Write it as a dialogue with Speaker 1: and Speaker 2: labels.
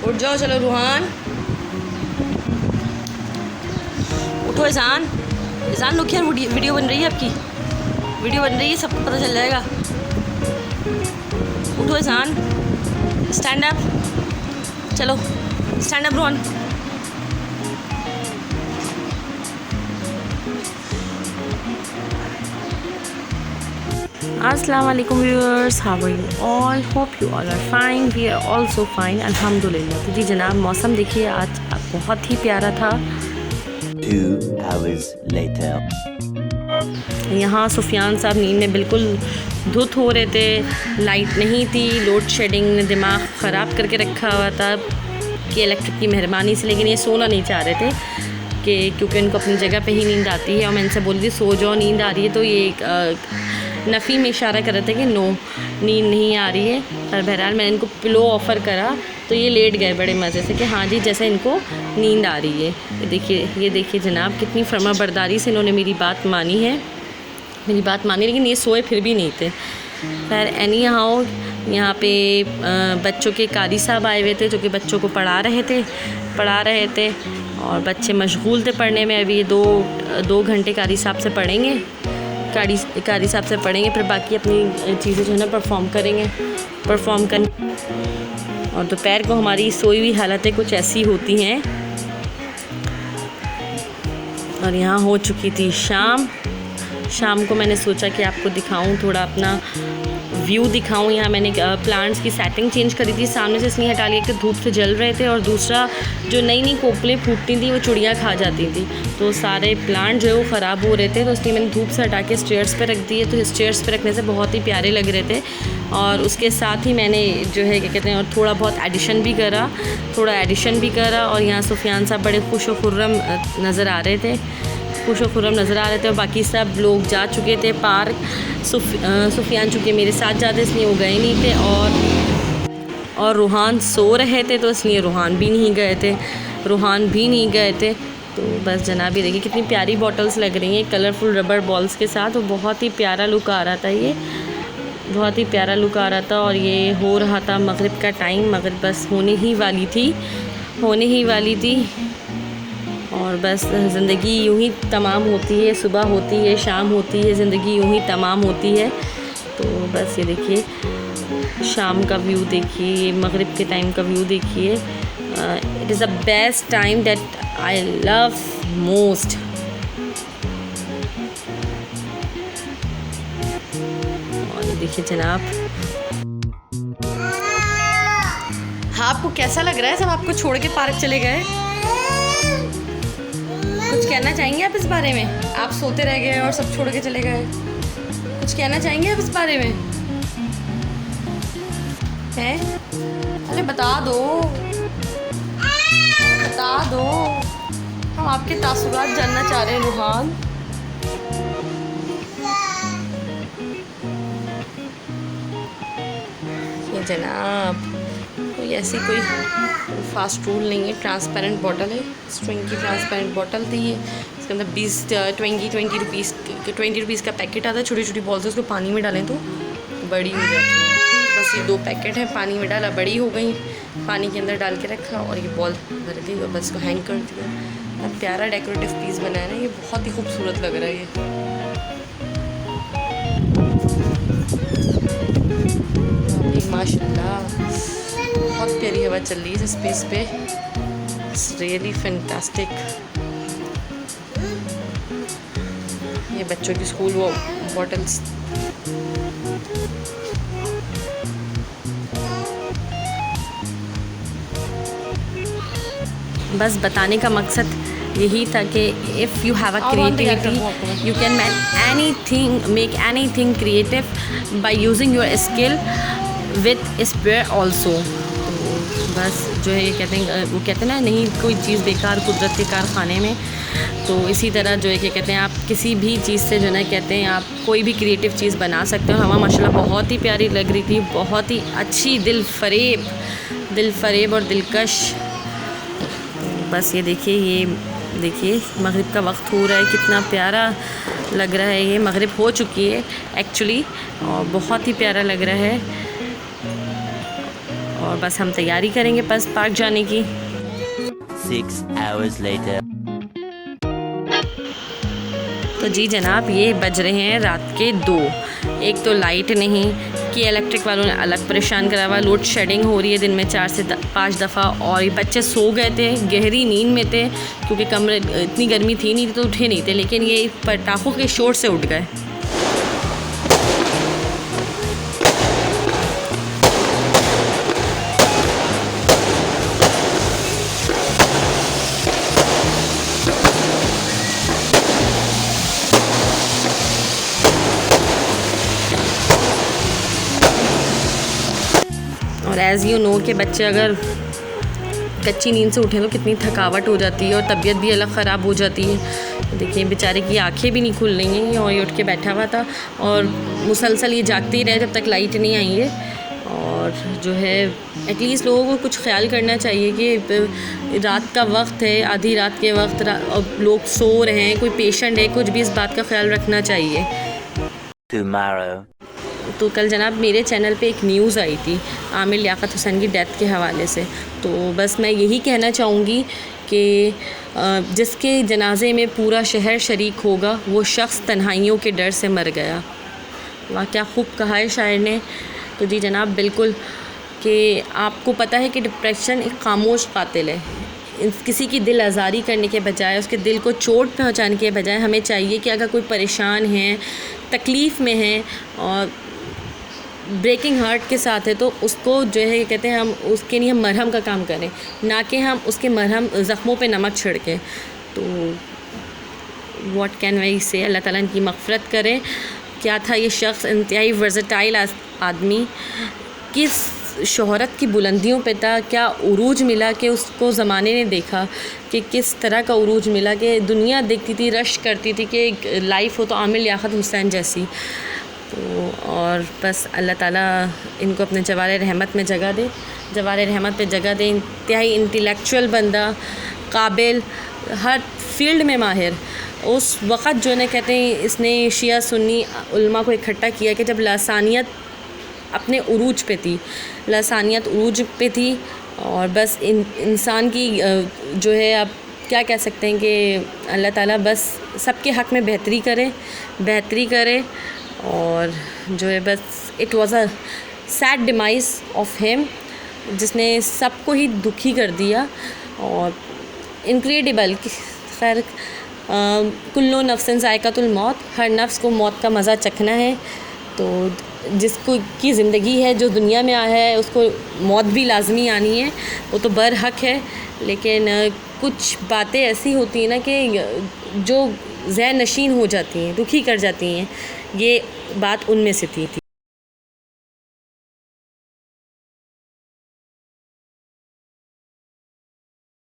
Speaker 1: उठ जाओ, चलो रूहान उठो। एहसान, एहसान लुक हियर, वीडियो बन रही है आपकी, वीडियो बन रही है, सबको पता चल जाएगा। उठो एहसान, स्टैंड अप, चलो स्टैंड अप रूहान। अस्सलाम वालेकुम viewers, how are you all, hope you all are fine, we are also fine अल्हम्दुलिल्लाह। तो जी जनाब, मौसम देखिए आज बहुत ही प्यारा था।
Speaker 2: 2 hours later.
Speaker 1: यहाँ सुफियान साहब नींद में बिल्कुल धुत हो रहे थे, लाइट नहीं थी, लोड शेडिंग ने दिमाग ख़राब करके रखा हुआ था कि इलेक्ट्रिक की मेहरबानी से, लेकिन ये सोना नहीं चाह रहे थे कि क्योंकि इनको अपनी जगह पे ही नींद आती है और मैं इनसे बोल दी सो जाओ, नींद आ रही है, तो ये नफ़ी में इशारा कर रहे थे कि नो नींद नहीं आ रही है। पर बहरहाल मैंने इनको पिलो ऑफ़र करा तो ये लेट गए बड़े मज़े से कि हाँ जी जैसे इनको नींद आ रही है। ये देखिए जनाब, कितनी फर्माबरदारी से इन्होंने मेरी बात मानी है, मेरी बात मानी, लेकिन ये सोए फिर भी नहीं थे। खैर एनी हाउ, यहाँ पे बच्चों के कारी साहब आए हुए थे जो कि बच्चों को पढ़ा रहे थे और बच्चे मशगूल थे पढ़ने में। अभी ये दो घंटे कारी साहब से पढ़ेंगे, कारी साहब से पढ़ेंगे, फिर बाकी अपनी चीज़ें जो है ना परफॉर्म कर। और दोपहर को हमारी सोई हुई हालतें कुछ ऐसी होती हैं। और यहाँ हो चुकी थी शाम को मैंने सोचा कि आपको दिखाऊं, थोड़ा अपना व्यू दिखाऊं। यहाँ मैंने प्लांट्स की सेटिंग चेंज करी थी, सामने से इसलिए हटा लिया कि धूप से जल रहे थे, और दूसरा जो नई कोपलें फूटती थी वो चिड़ियाँ खा जाती थी, तो सारे प्लांट जो है वो ख़राब हो रहे थे, तो इसलिए मैंने धूप से हटा के स्टेयर्स पे रख दिए। तो स्टेयर्स पे रखने से बहुत ही प्यारे लग रहे थे। और उसके साथ ही मैंने जो है क्या कहते हैं, और थोड़ा बहुत एडिशन भी करा। और यहाँ सुफियान साहब बड़े खुश व खुर्रम नज़र आ रहे थे, और बाकी सब लोग जा चुके थे पार्क। सुफियान चूँकि मेरे साथ जाते इसलिए वो गए नहीं थे, और रूहान सो रहे थे तो इसलिए रूहान भी नहीं गए थे। तो बस जनाब, ये देखिए कितनी प्यारी बॉटल्स लग रही हैं कलरफुल रबर बॉल्स के साथ, वो बहुत ही प्यारा लुक आ रहा था। और ये हो रहा था मगरिब का टाइम, मगरिब बस होने ही वाली थी। और बस ज़िंदगी यूँ ही तमाम होती है, सुबह होती है, शाम होती है, ज़िंदगी यूँ ही तमाम होती है। तो बस ये देखिए शाम का व्यू देखिए, मगरिब के टाइम का व्यू देखिए। It is the best time that I love most. और ये देखिए जनाब, हाँ आपको कैसा लग रहा है? सब आपको छोड़ के पार्क चले गए, कुछ कहना चाहेंगे आप इस बारे में? आप सोते रह गए और सब छोड़ के चले गए, कुछ कहना चाहेंगे आप इस बारे में? हैं? अरे बता दो, हम आपके तासुरात जानना चाह रहे हैं रूहान। ये जनाब कोई फास्ट रूल नहीं है, ट्रांसपेरेंट बॉटल है, स्ट्रिंग की ट्रांसपेरेंट बॉटल थी ये। इसके अंदर 20 रुपीज़ का पैकेट आता है, छोटी छोटी बॉल्स है, उसको पानी में डालें तो बड़ी हो जाती है। बस ये 2 पैकेट है, पानी में डाला बड़ी हो गई, पानी के अंदर डाल के रखा और ये बॉल भर दी और बस इसको हैंग कर दिया। अब प्यारा डेकोरेटिव पीस बनाया ना, ये बहुत ही खूबसूरत लग रहा है ये माशाल्लाह। बहुत प्यारी हवा चल रही है इस स्पेस पे, इट्स रियली फैंटास्टिक। ये बच्चों की स्कूल वो बॉटल्स, बस बताने का मकसद यही था कि if you have a creativity you can make anything creative by using your skill with spare also. बस जो है ये वो कहते हैं ना, नहीं कोई चीज़ बेकार कुदरत के कारखाने में। तो इसी तरह जो है क्या कहते हैं, आप किसी भी चीज़ से जो है कहते हैं आप कोई भी क्रिएटिव चीज़ बना सकते हो। हवा माशाल्लाह बहुत ही प्यारी लग रही थी, बहुत ही अच्छी, दिल फरेब और दिलकश। बस ये देखिए मगरिब का वक्त हो रहा है, कितना प्यारा लग रहा है। ये मगरिब हो चुकी है एक्चुअली, और बहुत ही प्यारा लग रहा है। और बस हम तैयारी करेंगे बस पार्क जाने की।
Speaker 2: 6 hours later.
Speaker 1: तो जी जनाब, ये बज रहे हैं रात के 2। एक तो लाइट नहीं कि इलेक्ट्रिक वालों ने अलग परेशान करा हुआ, लोड शेडिंग हो रही है दिन में 4 से 5 दफ़ा। और ये बच्चे सो गए थे, गहरी नींद में थे, क्योंकि कमरे इतनी गर्मी थी नहीं तो उठे नहीं थे, लेकिन ये पटाखों के शोर से उठ गए। और एज़ यू नो कि बच्चे अगर कच्ची नींद से उठें तो कितनी थकावट हो जाती है और तबीयत भी अलग ख़राब हो जाती है। देखिए बेचारे की आंखें भी नहीं खुल रही हैं और ये उठ के बैठा हुआ था और मुसलसल ये जागते ही रहे जब तक लाइट नहीं आई है। और जो है एटलीस्ट लोगों को कुछ ख्याल करना चाहिए कि रात का वक्त है, आधी रात के वक्त लोग सो रहे हैं, कोई पेशेंट है, कुछ भी इस बात का ख्याल रखना चाहिए।
Speaker 2: Tomorrow.
Speaker 1: तो कल जनाब मेरे चैनल पे एक न्यूज़ आई थी आमिर लियाकत हुसैन की डेथ के हवाले से। तो बस मैं यही कहना चाहूँगी कि जिसके जनाजे में पूरा शहर शरीक होगा वो शख्स तन्हाइयों के डर से मर गया। वाह क्या खूब कहा है शायर ने। तो जी जनाब बिल्कुल कि आपको पता है कि डिप्रेशन एक खामोश कातिल है। किसी की दिल आज़ारी करने के बजाय, उसके दिल को चोट पहुंचाने के बजाय हमें चाहिए कि अगर कोई परेशान है, तकलीफ़ में है और ब्रेकिंग हार्ट के साथ है तो उसको जो है कहते हैं हम उसके लिए हम मरहम का काम करें, ना कि हम उसके मरहम ज़ख्मों पे नमक छिड़कें। तो व्हाट कैन वी से, अल्लाह ताला इनकी मग़फ़िरत करे। क्या था ये शख्स, इंतहाई वर्सटाइल आदमी, किस शोहरत की बुलंदियों पे था, क्या उरूज मिला कि उसको ज़माने ने देखा कि किस तरह का उरूज मिला कि दुनिया देखती थी, रश करती थी कि लाइफ हो तो आमिर लियाकत हुसैन जैसी। तो और बस अल्लाह ताला इनको अपने जवार रहमत में जगह दे, जवार रहमत पे जगह दे। इंतहाई इंटेलेक्चुअल बंदा, काबिल, हर फील्ड में माहिर। उस वक़्त जो है कहते हैं इसने शिया सुन्नी उलमा को इकट्ठा किया कि जब लसानियत अपने उरूज पे थी, लसानियत उरूज पे थी। और बस इंसान की जो है आप क्या कह सकते हैं कि अल्लाह ताला बस सबके हक़ में बेहतरी करे। और जो है बस it was a sad demise of him, जिसने सबको ही दुखी कर दिया। और इनक्रेडिबल खैर कुल्लु नफ्सिन ज़ायक़तुल मौत, हर नफ्स को मौत का मज़ा चखना है। तो जिसको की ज़िंदगी है, जो दुनिया में आया है, उसको मौत भी लाजमी आनी है, वो तो बरहक है। लेकिन कुछ बातें ऐसी होती हैं ना कि जो ज़हन नशीन हो जाती हैं, दुखी कर जाती हैं। ये बात उनमें से थी।